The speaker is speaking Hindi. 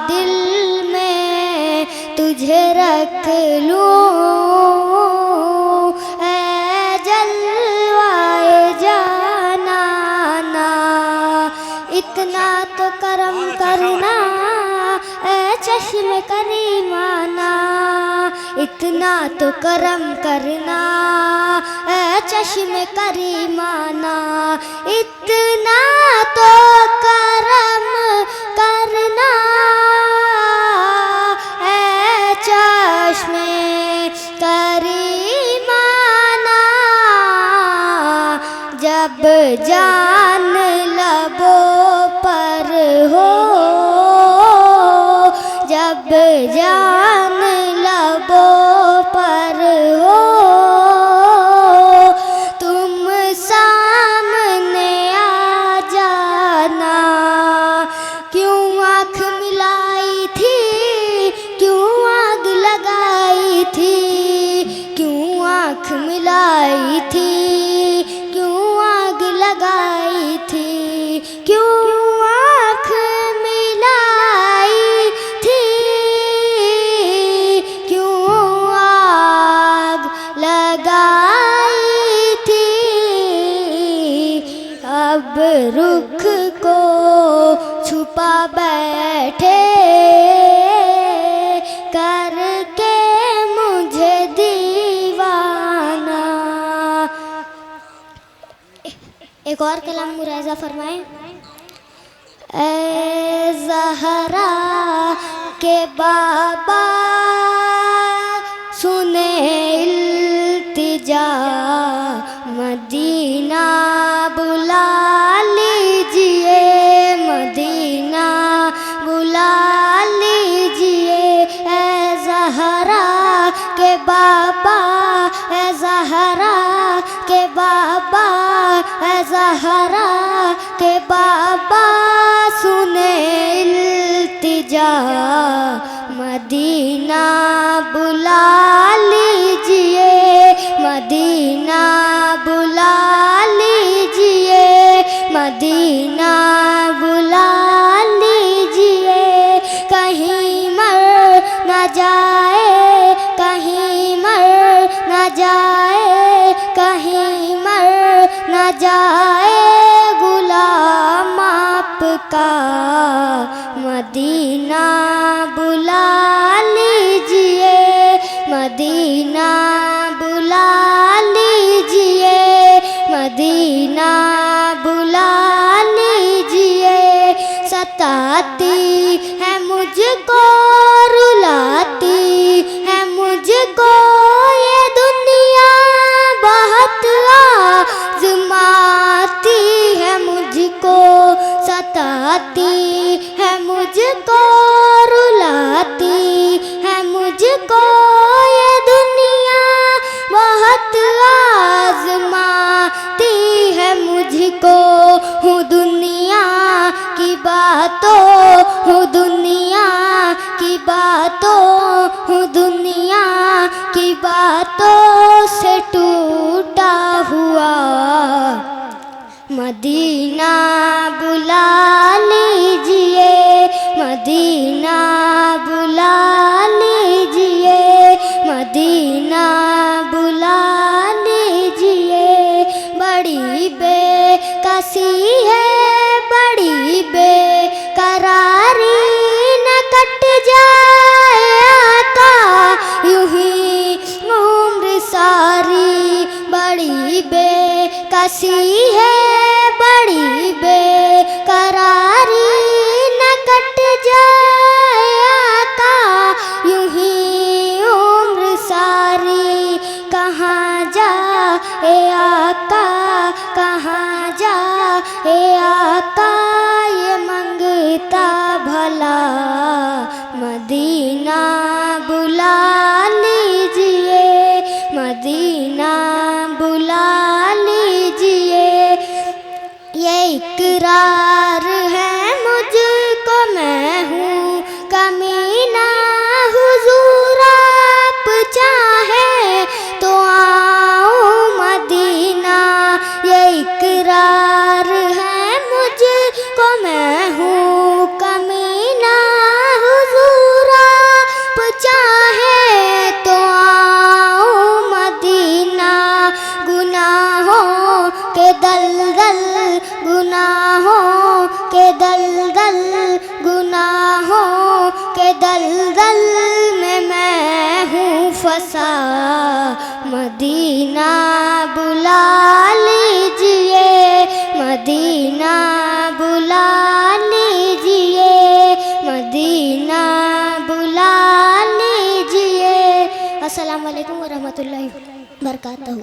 दिल में तुझे रख लूं, ऐ जलवाए जानाना। इतना तो करम करना ऐ चश्मे करीमाना, इतना तो करम करना ऐ चश्मे करीमाना। इतना तो करम करना ऐ चश्मे करीमाना। जब जान लबों पर हो, जब जान लबों पर हो, तुम सामने आ जाना। क्यों आँख मिलाई थी, क्यों आग लगाई थी, क्यों आँख मिलाई थी, क्यों आग लगाई थी, क्यों आँख मिलाई थी, क्यों आग लगाई थी। अब रुख को छुपा बैठे करके मुझे दीवाना। एक और कलाम मुराजा फरमाए। ऐ ज़हरा के बाबा सुने इल्तिजा, मदीना बुला लीजिए, मदीना बुला लीजिए। ऐ ज़हरा के बाबा, ऐ ज़हरा के बाबा, ऐ ज़हरा के बाबा सुने इल्तिजा, मदीना बुला लीजिए, मदीना बुला लीजिए, मदीना बुला लीजिए। कहीं मर न जाए, कहीं मर न जाए, कहीं मर न जाए गुलाम आपका, मदीना बुला लीजिए, मदीना बुला लीजिए, मदीना बुला लीजिए। सताती है मुझको, रुलाती है मुझको ये दुनिया, बहुत आज़माती है मुझको। सताती है मुझको, रुलाती है मुझको ये दुनिया, बहुत आज़माती है मुझको। हूँ दुनिया की बातों, हूँ दुनिया की बातों, हूँ दुनिया की बातों से टूटा हुआ, मदीना बुला लीजिए, मदीना बुला लीजिए, मदीना बुला लीजिए। बड़ी बेकसी है, बड़ी बेकरारी, न कट जाए आका यूं ही उम्र सारी। बड़ी बेकसी है, बड़ी बेकरारी, न कट जाए आका यूं ही उम्र सारी। कहाँ जाए आका, कहाँ जाए आका ये मंगता भला, मदीना बुला लीजिए, मदीना बुला लीजिए। ये इकरार है मुझको, मैं हूँ कमीना, हुजूर आप चाहे तो आओ मदीना। ये इकरार है मुझको, मैं हूँ कमीना, के दलदल में मैं हूँ फंसा, मदीना बुला लीजिए, मदीना बुला लीजिए, मदीना बुला लीजिए। अस्सलाम वालेकुम व रहमतुल्लाहि व बरकातहू।